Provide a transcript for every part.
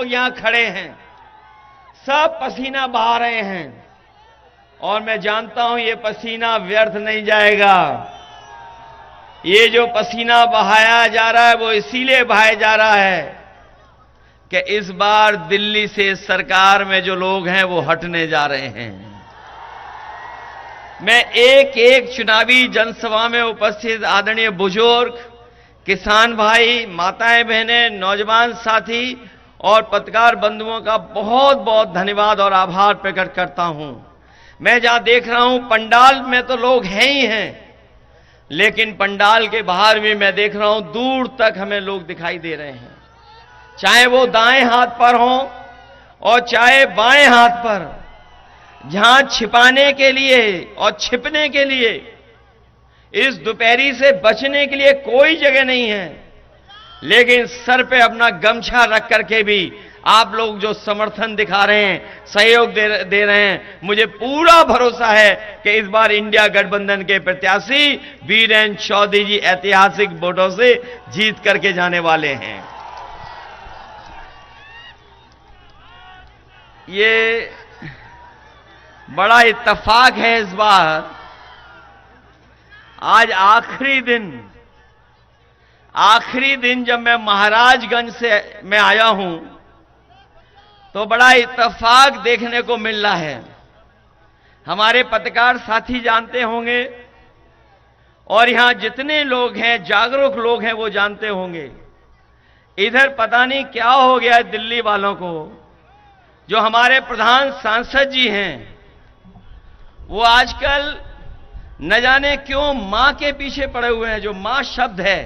लोग यहां खड़े हैं, सब पसीना बहा रहे हैं और मैं जानता हूं ये पसीना व्यर्थ नहीं जाएगा। ये जो पसीना बहाया जा रहा है वो इसीलिए बहाया जा रहा है कि इस बार दिल्ली से सरकार में जो लोग हैं वो हटने जा रहे हैं। मैं एक एक चुनावी जनसभा में उपस्थित आदरणीय बुजुर्ग, किसान भाई, माताएं बहनें, नौजवान साथी और पत्रकार बंधुओं का बहुत बहुत धन्यवाद और आभार प्रकट करता हूं। मैं जहां देख रहा हूं पंडाल में तो लोग हैं ही हैं, लेकिन पंडाल के बाहर भी मैं देख रहा हूं दूर तक हमें लोग दिखाई दे रहे हैं, चाहे वो दाएं हाथ पर हों और चाहे बाएं हाथ पर, जहां छिपाने के लिए और छिपने के लिए, इस दोपहरी से बचने के लिए कोई जगह नहीं है, लेकिन सर पे अपना गमछा रख करके भी आप लोग जो समर्थन दिखा रहे हैं, सहयोग दे रहे हैं, मुझे पूरा भरोसा है कि इस बार इंडिया गठबंधन के प्रत्याशी वीरेंद्र चौधरी जी ऐतिहासिक वोटों से जीत करके जाने वाले हैं। ये बड़ा इत्तेफाक है इस बार, आज आखिरी दिन जब मैं महाराजगंज से मैं आया हूं तो बड़ा इत्तेफाक देखने को मिल रहा है। हमारे पत्रकार साथी जानते होंगे और यहां जितने लोग हैं, जागरूक लोग हैं, वो जानते होंगे, इधर पता नहीं क्या हो गया है दिल्ली वालों को। जो हमारे प्रधान सांसद जी हैं वो आजकल न जाने क्यों मां के पीछे पड़े हुए हैं। जो मां शब्द है,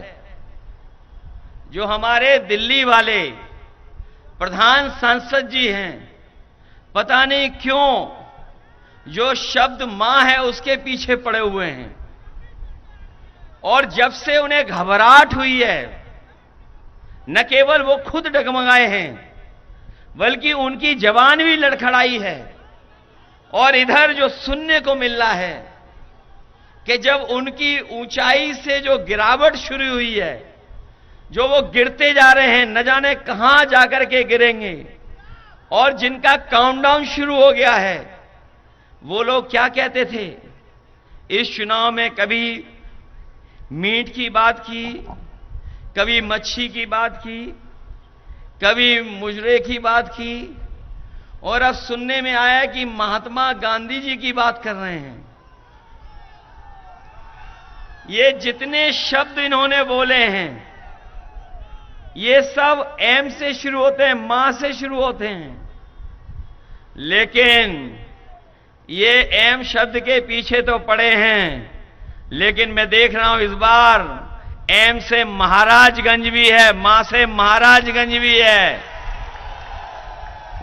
जो हमारे दिल्ली वाले प्रधान सांसद जी हैं, पता नहीं क्यों जो शब्द मां है उसके पीछे पड़े हुए हैं। और जब से उन्हें घबराहट हुई है, न केवल वो खुद डगमगाए हैं बल्कि उनकी जबान भी लड़खड़ाई है। और इधर जो सुनने को मिल रहा है कि जब उनकी ऊंचाई से जो गिरावट शुरू हुई है, जो वो गिरते जा रहे हैं, न जाने कहां जाकर के गिरेंगे, और जिनका काउंटडाउन शुरू हो गया है, वो लोग क्या कहते थे इस चुनाव में, कभी मीट की बात की, कभी मच्छी की बात की, कभी मुजरे की बात की, और अब सुनने में आया कि महात्मा गांधी जी की बात कर रहे हैं। ये जितने शब्द इन्होंने बोले हैं ये सब एम से शुरू होते हैं, मां से शुरू होते हैं, लेकिन ये एम शब्द के पीछे तो पड़े हैं, लेकिन मैं देख रहा हूं इस बार एम से महाराजगंज भी है, मां से महाराजगंज भी है।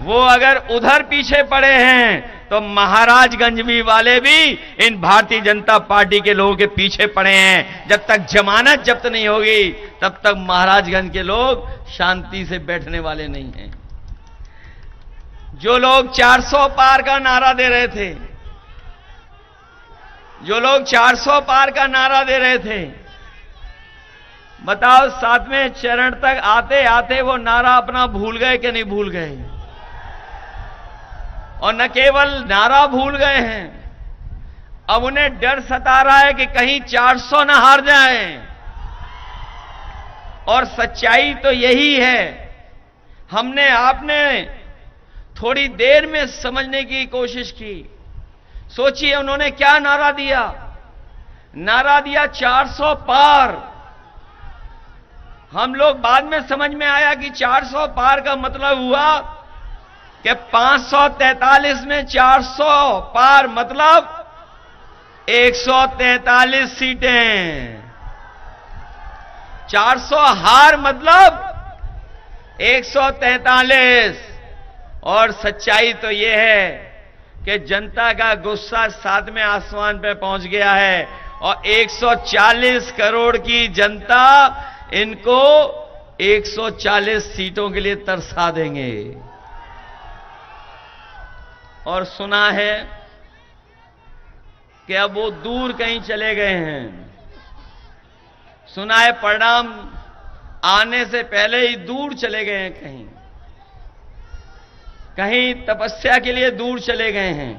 वो अगर उधर पीछे पड़े हैं तो महाराजगंज भी वाले भी इन भारतीय जनता पार्टी के लोगों के पीछे पड़े हैं। जब तक जमानत जब्त नहीं होगी तब तक महाराजगंज के लोग शांति से बैठने वाले नहीं हैं। जो लोग 400 पार का नारा दे रहे थे, जो लोग 400 पार का नारा दे रहे थे, बताओ 7वें चरण तक आते आते वो नारा अपना भूल गए कि नहीं भूल गए? और न केवल नारा भूल गए हैं, अब उन्हें डर सता रहा है कि कहीं 400 न हार जाएं। और सच्चाई तो यही है, हमने आपने थोड़ी देर में समझने की कोशिश की। सोचिए उन्होंने क्या नारा दिया, नारा दिया 400 पार। हम लोग बाद में समझ में आया कि 400 पार का मतलब हुआ कि 543 में 400 पार मतलब 143 सीटें, 400 हार मतलब 143। और सच्चाई तो यह है कि जनता का गुस्सा 7वें आसमान पे पहुंच गया है और 140 करोड़ की जनता इनको 140 सीटों के लिए तरसा देंगे। और सुना है कि अब वो दूर कहीं चले गए हैं। सुना है परिणाम आने से पहले ही दूर चले गए हैं कहीं। कहीं तपस्या के लिए दूर चले गए हैं,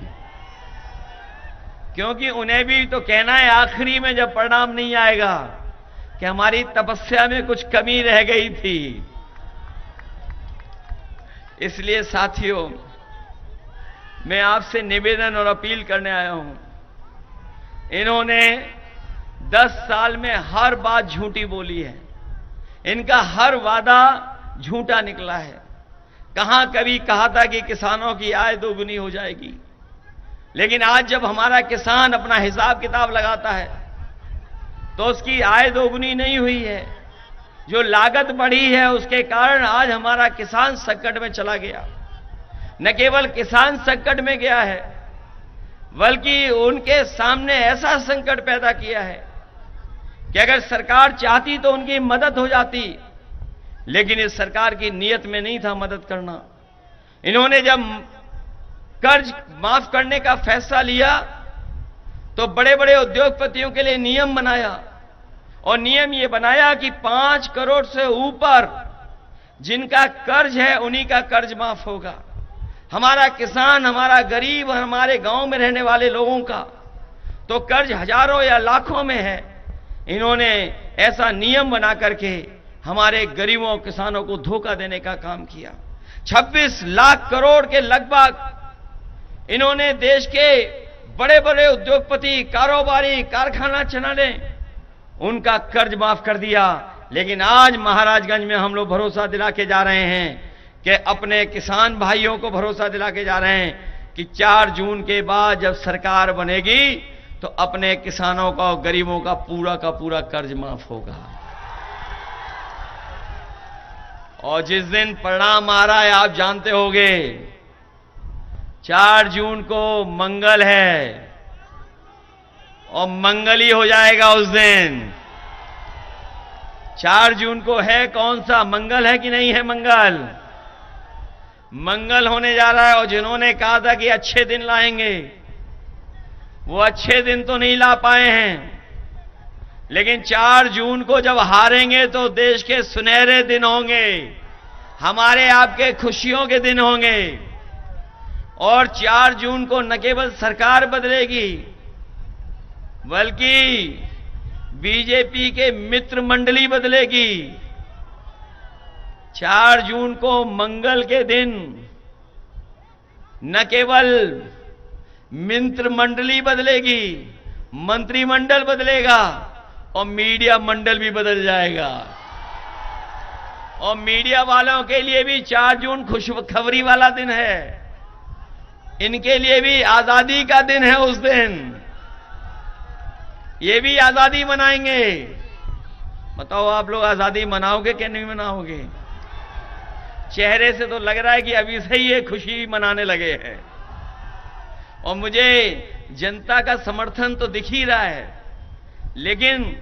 क्योंकि उन्हें भी तो कहना है आखिरी में जब परिणाम नहीं आएगा कि हमारी तपस्या में कुछ कमी रह गई थी। इसलिए साथियों, मैं आपसे निवेदन और अपील करने आया हूं। इन्होंने 10 साल में हर बात झूठी बोली है, इनका हर वादा झूठा निकला है। कहां कभी कहा था कि किसानों की आय दोगुनी हो जाएगी, लेकिन आज जब हमारा किसान अपना हिसाब किताब लगाता है तो उसकी आय दोगुनी नहीं हुई है। जो लागत बढ़ी है उसके कारण आज हमारा किसान संकट में चला गया। न केवल किसान संकट में गया है, बल्कि उनके सामने ऐसा संकट पैदा किया है कि अगर सरकार चाहती तो उनकी मदद हो जाती, लेकिन इस सरकार की नीयत में नहीं था मदद करना। इन्होंने जब कर्ज माफ करने का फैसला लिया तो बड़े बड़े उद्योगपतियों के लिए नियम बनाया, और नियम यह बनाया कि 5 करोड़ से ऊपर जिनका कर्ज है उन्हीं का कर्ज माफ होगा। हमारा किसान, हमारा गरीब, हमारे गांव में रहने वाले लोगों का तो कर्ज हजारों या लाखों में है। इन्होंने ऐसा नियम बना करके हमारे गरीबों किसानों को धोखा देने का काम किया। 26 लाख करोड़ के लगभग इन्होंने देश के बड़े बड़े उद्योगपति, कारोबारी, कारखाना चलाने, उनका कर्ज माफ कर दिया। लेकिन आज महाराजगंज में हम लोग भरोसा दिला के जा रहे हैं कि अपने किसान भाइयों को भरोसा दिला के जा रहे हैं कि 4 जून के बाद जब सरकार बनेगी तो अपने किसानों का और गरीबों का पूरा कर्ज माफ होगा। और जिस दिन परिणाम आ रहा है आप जानते होंगे, 4 जून को मंगल है और मंगल ही हो जाएगा उस दिन। 4 जून को है कौन सा मंगल है कि नहीं है? मंगल होने जा रहा है। और जिन्होंने कहा था कि अच्छे दिन लाएंगे, वो अच्छे दिन तो नहीं ला पाए हैं, लेकिन 4 जून को जब हारेंगे तो देश के सुनहरे दिन होंगे, हमारे आपके खुशियों के दिन होंगे। और 4 जून को न केवल सरकार बदलेगी, बल्कि बीजेपी के मित्र मंडली बदलेगी। 4 जून को मंगल के दिन न केवल मित्र मंडली बदलेगी, मंत्रिमंडल बदलेगा और मीडिया मंडल भी बदल जाएगा। और मीडिया वालों के लिए भी 4 जून खुशखबरी वाला दिन है। इनके लिए भी आजादी का दिन है उस दिन, ये भी आजादी मनाएंगे। बताओ आप लोग आजादी मनाओगे कि नहीं मनाओगे? चेहरे से तो लग रहा है कि अभी से ही ये खुशी मनाने लगे हैं। और मुझे जनता का समर्थन तो दिख ही रहा है, लेकिन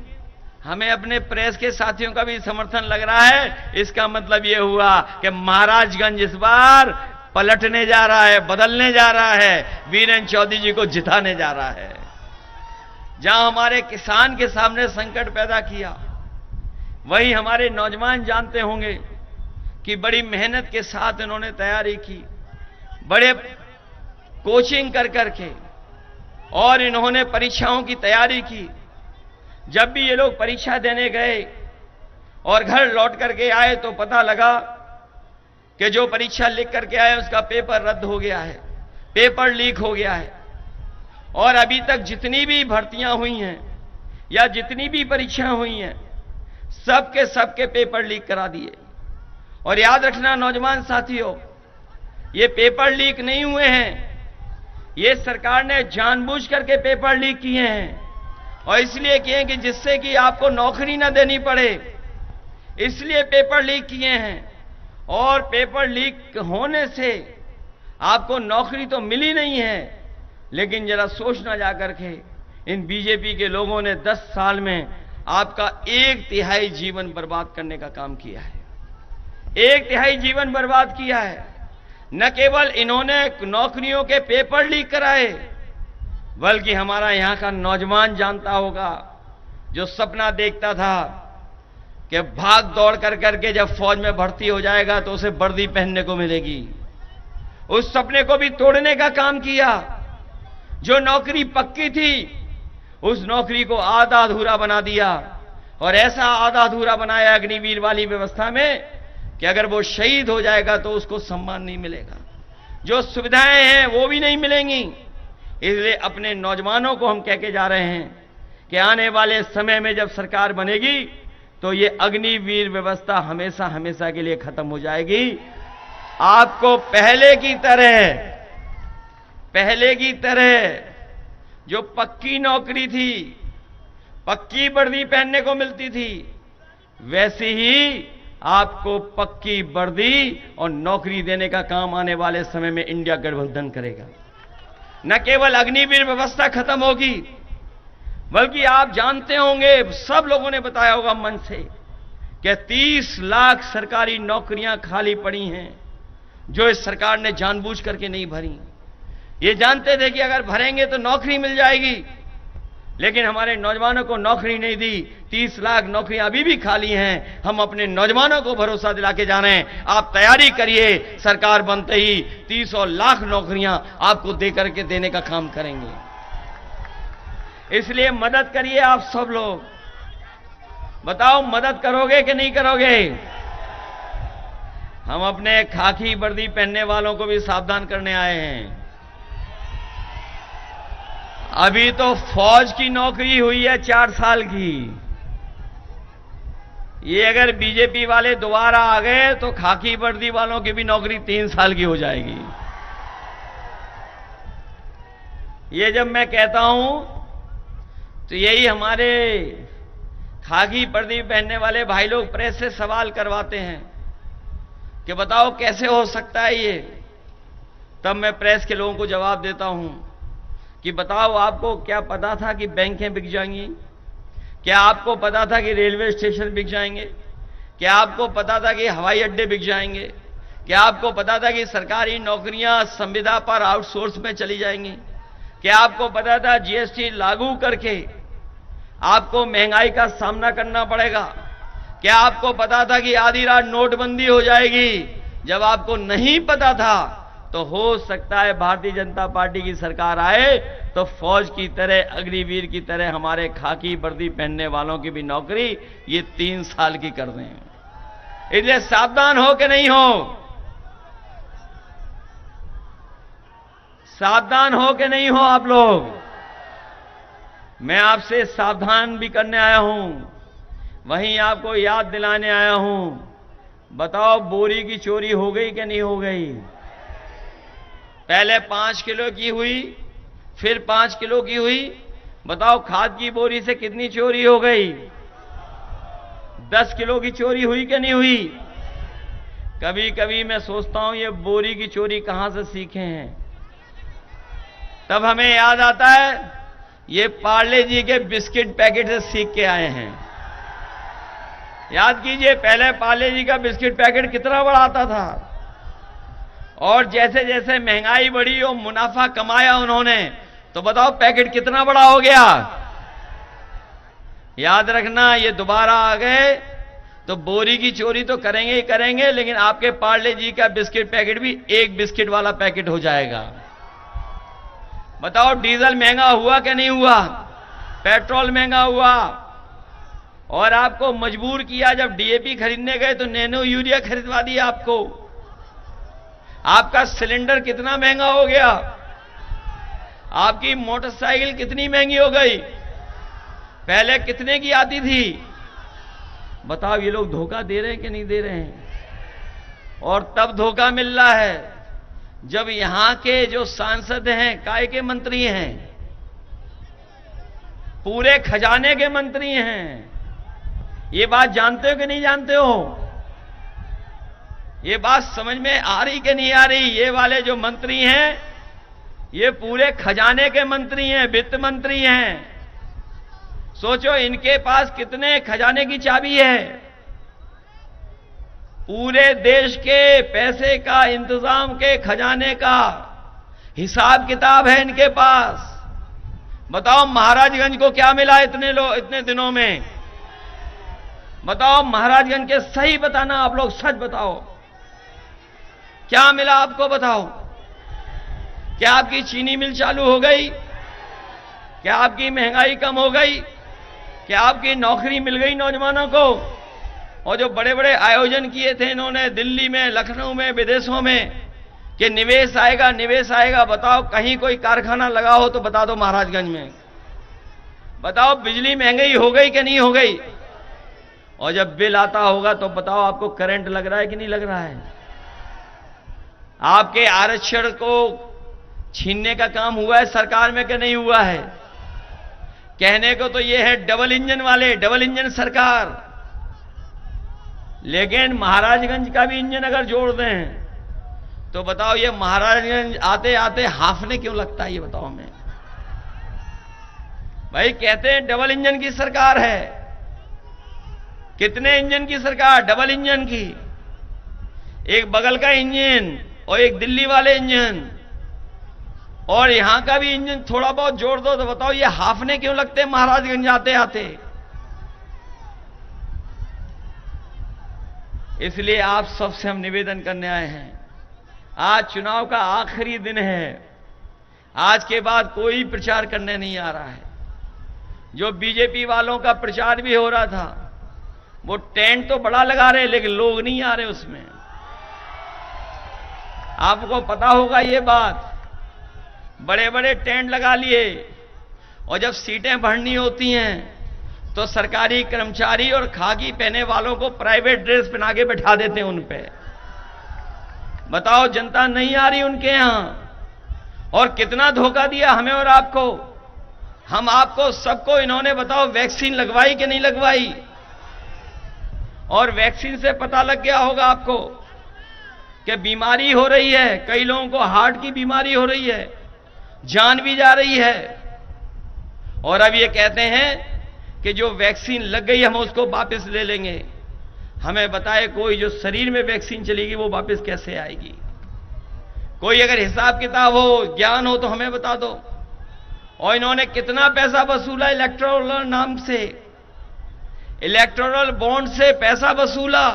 हमें अपने प्रेस के साथियों का भी समर्थन लग रहा है। इसका मतलब यह हुआ कि महाराजगंज इस बार पलटने जा रहा है, बदलने जा रहा है, वीरेंद्र चौधरी जी को जिताने जा रहा है। जहां हमारे किसान के सामने संकट पैदा किया, वहीं हमारे नौजवान जानते होंगे कि बड़ी मेहनत के साथ इन्होंने तैयारी की, बड़े कोचिंग कर करके, और इन्होंने परीक्षाओं की तैयारी की। जब भी ये लोग परीक्षा देने गए और घर लौट करके आए तो पता लगा कि जो परीक्षा लिख करके आए उसका पेपर रद्द हो गया है, पेपर लीक हो गया है। और अभी तक जितनी भी भर्तियां हुई हैं या जितनी भी परीक्षाएं हुई हैं, सबके पेपर लीक करा दिए। और याद रखना नौजवान साथियों, ये पेपर लीक नहीं हुए हैं, ये सरकार ने जानबूझ करके पेपर लीक किए हैं। और इसलिए किए कि जिससे कि आपको नौकरी ना देनी पड़े, इसलिए पेपर लीक किए हैं। और पेपर लीक होने से आपको नौकरी तो मिली नहीं है, लेकिन जरा सोचना जाकर के इन बीजेपी के लोगों ने 10 साल में आपका 1/3 जीवन बर्बाद करने का काम किया है। 1/3 जीवन बर्बाद किया है। न केवल इन्होंने नौकरियों के पेपर लीक कराए, बल्कि हमारा यहां का नौजवान जानता होगा, जो सपना देखता था कि भाग दौड़ कर करके जब फौज में भर्ती हो जाएगा तो उसे वर्दी पहनने को मिलेगी, उस सपने को भी तोड़ने का काम किया। जो नौकरी पक्की थी उस नौकरी को आधा अधूरा बना दिया, और ऐसा आधा अधूरा बनाया अग्निवीर वाली व्यवस्था में कि अगर वो शहीद हो जाएगा तो उसको सम्मान नहीं मिलेगा, जो सुविधाएं हैं वो भी नहीं मिलेंगी। इसलिए अपने नौजवानों को हम कह के जा रहे हैं कि आने वाले समय में जब सरकार बनेगी तो ये अग्निवीर व्यवस्था हमेशा हमेशा के लिए खत्म हो जाएगी। आपको पहले की तरह जो पक्की नौकरी थी, पक्की वर्दी पहनने को मिलती थी, वैसी ही आपको पक्की वर्दी और नौकरी देने का काम आने वाले समय में इंडिया गठबंधन करेगा। न केवल अग्निवीर व्यवस्था खत्म होगी, बल्कि आप जानते होंगे, सब लोगों ने बताया होगा मन से, कि 30 लाख सरकारी नौकरियां खाली पड़ी हैं जो इस सरकार ने जानबूझ करके नहीं भरी। ये जानते थे कि अगर भरेंगे तो नौकरी मिल जाएगी, लेकिन हमारे नौजवानों को नौकरी नहीं दी। 30 लाख नौकरियां अभी भी खाली हैं। हम अपने नौजवानों को भरोसा दिला के जा रहे हैं, आप तैयारी करिए, सरकार बनते ही 30 लाख नौकरियां आपको देकर के देने का काम करेंगे। इसलिए मदद करिए आप सब लोग। बताओ मदद करोगे कि नहीं करोगे? हम अपने खाकी वर्दी पहनने वालों को भी सावधान करने आए हैं। अभी तो फौज की नौकरी हुई है 4 साल की। ये अगर बीजेपी वाले दोबारा आ गए तो खाकी वर्दी वालों की भी नौकरी 3 साल की हो जाएगी। ये जब मैं कहता हूं तो यही हमारे खाकी वर्दी पहनने वाले भाई लोग प्रेस से सवाल करवाते हैं कि बताओ कैसे हो सकता है ये। तब मैं प्रेस के लोगों को जवाब देता हूं कि बताओ आपको क्या पता था कि बैंकें बिक जाएंगी? क्या आपको पता था कि रेलवे स्टेशन बिक जाएंगे? क्या आपको पता था कि हवाई अड्डे बिक जाएंगे? क्या आपको पता था कि सरकारी नौकरियां संविदा पर आउटसोर्स में चली जाएंगी? क्या आपको पता था जीएसटी लागू करके आपको महंगाई का सामना करना पड़ेगा? क्या आपको पता था कि आधी रात नोटबंदी हो जाएगी? जब आपको नहीं पता था तो हो सकता है भारतीय जनता पार्टी की सरकार आए तो फौज की तरह, अग्निवीर की तरह हमारे खाकी वर्दी पहनने वालों की भी नौकरी ये 3 साल की कर दें। इसलिए सावधान हो कि नहीं हो? सावधान हो कि नहीं हो आप लोग? मैं आपसे सावधान भी करने आया हूं, वहीं आपको याद दिलाने आया हूं। बताओ बोरी की चोरी हो गई कि नहीं हो गई? पहले 5 किलो की हुई, फिर 5 किलो की हुई। बताओ खाद की बोरी से कितनी चोरी हो गई? 10 किलो की चोरी हुई कि नहीं हुई? कभी कभी मैं सोचता हूं ये बोरी की चोरी कहां से सीखे हैं। तब हमें याद आता है ये पार्ले जी के बिस्किट पैकेट से सीख के आए हैं। याद कीजिए, पहले पार्ले जी का बिस्किट पैकेट कितना बड़ा आता था, और जैसे जैसे महंगाई बढ़ी और मुनाफा कमाया उन्होंने, तो बताओ पैकेट कितना बड़ा हो गया। याद रखना, ये दोबारा आ गए तो बोरी की चोरी तो करेंगे ही करेंगे, लेकिन आपके पार्ले जी का बिस्किट पैकेट भी एक बिस्किट वाला पैकेट हो जाएगा। बताओ डीजल महंगा हुआ कि नहीं हुआ? पेट्रोल महंगा हुआ, और आपको मजबूर किया। जब डीएपी खरीदने गए तो नैनो यूरिया खरीदवा दिया आपको। आपका सिलेंडर कितना महंगा हो गया, आपकी मोटरसाइकिल कितनी महंगी हो गई। पहले कितने की आती थी? बताओ ये लोग धोखा दे रहे हैं कि नहीं दे रहे हैं? और तब धोखा मिल रहा है जब यहां के जो सांसद हैं, काय के मंत्री हैं, पूरे खजाने के मंत्री हैं। ये बात जानते हो कि नहीं जानते हो? ये बात समझ में आ रही कि नहीं आ रही? ये वाले जो मंत्री हैं ये पूरे खजाने के मंत्री हैं, वित्त मंत्री हैं। सोचो इनके पास कितने खजाने की चाबी है। पूरे देश के पैसे का इंतजाम के खजाने का हिसाब किताब है इनके पास। बताओ महाराजगंज को क्या मिला इतने दिनों में? बताओ महाराजगंज के, सही बताना आप लोग, सच बताओ क्या मिला आपको? बताओ। क्या आपकी चीनी मिल चालू हो गई? क्या आपकी महंगाई कम हो गई? क्या आपकी नौकरी मिल गई नौजवानों को? और जो बड़े बड़े आयोजन किए थे इन्होंने दिल्ली में, लखनऊ में, विदेशों में कि निवेश आएगा, निवेश आएगा, बताओ कहीं कोई कारखाना लगा हो तो बता दो महाराजगंज में। बताओ बिजली महंगी हो गई कि नहीं हो गई? और जब बिल आता होगा तो बताओ आपको करंट लग रहा है कि नहीं लग रहा है? आपके आरक्षण को छीनने का काम हुआ है सरकार में कि नहीं हुआ है? कहने को तो यह है डबल इंजन वाले, डबल इंजन सरकार, लेकिन महाराजगंज का भी इंजन अगर जोड़ दें तो बताओ ये महाराजगंज आते आते हाफने क्यों लगता है? ये बताओ हमें भाई। कहते हैं डबल इंजन की सरकार है। कितने इंजन की सरकार? डबल इंजन की। एक बगल का इंजन और एक दिल्ली वाले इंजन, और यहां का भी इंजन थोड़ा बहुत जोड़ दो तो बताओ ये हाफने क्यों लगते हैं महाराजगंज आते आते? इसलिए आप सबसे हम निवेदन करने आए हैं, आज चुनाव का आखिरी दिन है, आज के बाद कोई प्रचार करने नहीं आ रहा है। जो बीजेपी वालों का प्रचार भी हो रहा था वो टेंट तो बड़ा लगा रहे लेकिन लोग नहीं आ रहे उसमें। आपको पता होगा ये बात, बड़े बड़े टेंट लगा लिए और जब सीटें भरनी होती हैं तो सरकारी कर्मचारी और खाकी पहने वालों को प्राइवेट ड्रेस पहना के बैठा देते हैं उन पे। बताओ जनता नहीं आ रही उनके यहां, और कितना धोखा दिया हमें और आपको। हम आपको सबको इन्होंने बताओ वैक्सीन लगवाई कि नहीं लगवाई? और वैक्सीन से पता लग गया होगा आपको कि बीमारी हो रही है, कई लोगों को हार्ट की बीमारी हो रही है, जान भी जा रही है। और अब ये कहते हैं कि जो वैक्सीन लग गई हम उसको वापस ले लेंगे। हमें बताए कोई, जो शरीर में वैक्सीन चलेगी वो वापस कैसे आएगी? कोई अगर हिसाब किताब हो, ज्ञान हो तो हमें बता दो। और इन्होंने कितना पैसा वसूला इलेक्टोरल नाम से, इलेक्टोरल बॉन्ड से पैसा वसूला,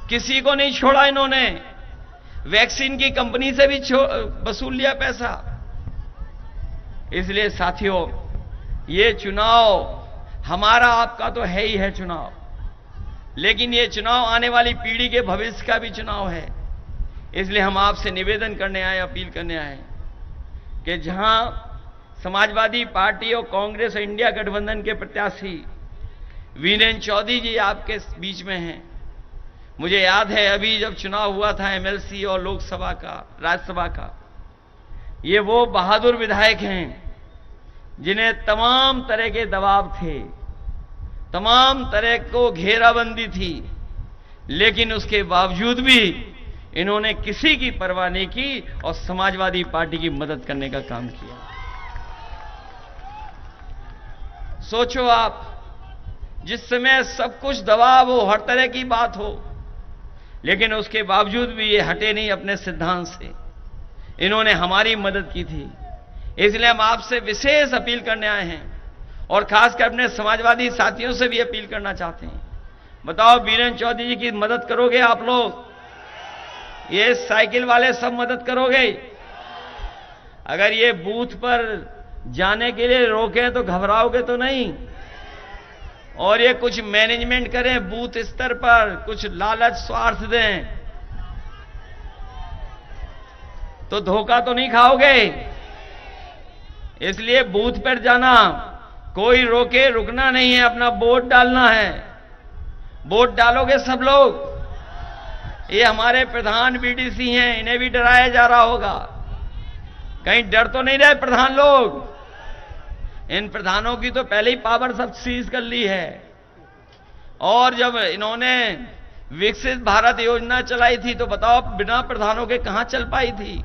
किसी को नहीं छोड़ा इन्होंने। वैक्सीन की कंपनी से भी वसूल लिया पैसा। इसलिए साथियों, ये चुनाव हमारा आपका तो है ही है चुनाव, लेकिन ये चुनाव आने वाली पीढ़ी के भविष्य का भी चुनाव है। इसलिए हम आपसे निवेदन करने आए, अपील करने आए कि जहां समाजवादी पार्टी और कांग्रेस और इंडिया गठबंधन के प्रत्याशी वीरेंद्र चौधरी जी आपके बीच में हैं। मुझे याद है अभी जब चुनाव हुआ था एमएलसी और लोकसभा का, राज्यसभा का, ये वो बहादुर विधायक हैं जिन्हें तमाम तरह के दबाव थे, तमाम तरह को घेराबंदी थी, लेकिन उसके बावजूद भी इन्होंने किसी की परवाह नहीं की और समाजवादी पार्टी की मदद करने का काम किया। सोचो आप, जिस समय सब कुछ दबाव हो, हर तरह की बात हो, लेकिन उसके बावजूद भी ये हटे नहीं अपने सिद्धांत से। इन्होंने हमारी मदद की थी। इसलिए हम आपसे विशेष अपील करने आए हैं और खासकर अपने समाजवादी साथियों से भी अपील करना चाहते हैं। बताओ वीरेंद्र चौधरी जी की मदद करोगे आप लोग? ये साइकिल वाले सब मदद करोगे? अगर ये बूथ पर जाने के लिए रोकें तो घबराओगे तो नहीं? और ये कुछ मैनेजमेंट करें बूथ स्तर पर, कुछ लालच स्वार्थ दें तो धोखा तो नहीं खाओगे? इसलिए बूथ पर जाना, कोई रोके, रुकना नहीं है, अपना वोट डालना है। वोट डालोगे सब लोग? ये हमारे प्रधान बीडीसी हैं, इन्हें भी डराया जा रहा होगा। कहीं डर तो नहीं रहे प्रधान लोग? इन प्रधानों की तो पहले ही पावर सब सीज कर ली है। और जब इन्होंने विकसित भारत योजना चलाई थी तो बताओ बिना प्रधानों के कहां चल पाई थी?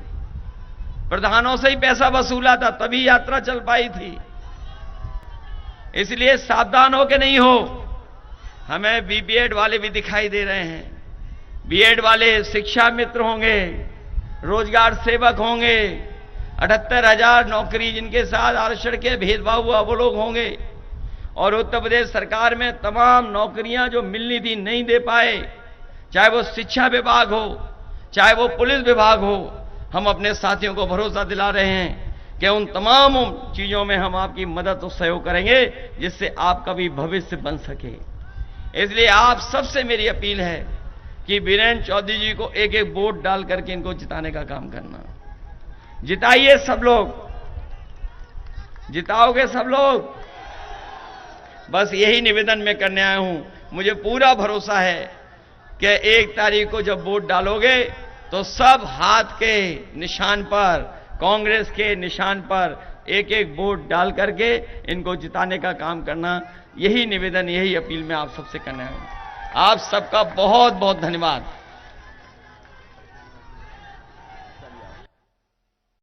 प्रधानों से ही पैसा वसूला था तभी यात्रा चल पाई थी। इसलिए सावधान हो के नहीं हो। हमें बीएड वाले भी दिखाई दे रहे हैं। बीएड वाले शिक्षा मित्र होंगे, रोजगार सेवक होंगे, 78,000 नौकरी जिनके साथ आरक्षण के भेदभाव हुआ वो लोग होंगे। और उत्तर प्रदेश सरकार में तमाम नौकरियां जो मिलनी थी नहीं दे पाए, चाहे वो शिक्षा विभाग हो, चाहे वो पुलिस विभाग हो। हम अपने साथियों को भरोसा दिला रहे हैं कि उन तमाम चीजों में हम आपकी मदद और सहयोग करेंगे जिससे आपका भी भविष्य बन सके। इसलिए आप सबसे मेरी अपील है कि बीरेन चौधरी जी को एक एक वोट डाल करके इनको जिताने का काम करना। जिताइए सब लोग, जिताओगे सब लोग। बस यही निवेदन मैं करने आया हूं। मुझे पूरा भरोसा है कि 1 तारीख को जब वोट डालोगे तो सब हाथ के निशान पर, कांग्रेस के निशान पर एक एक वोट डाल करके इनको जिताने का काम करना। यही निवेदन, यही अपील मैं आप सबसे करना है। आप सबका बहुत बहुत धन्यवाद।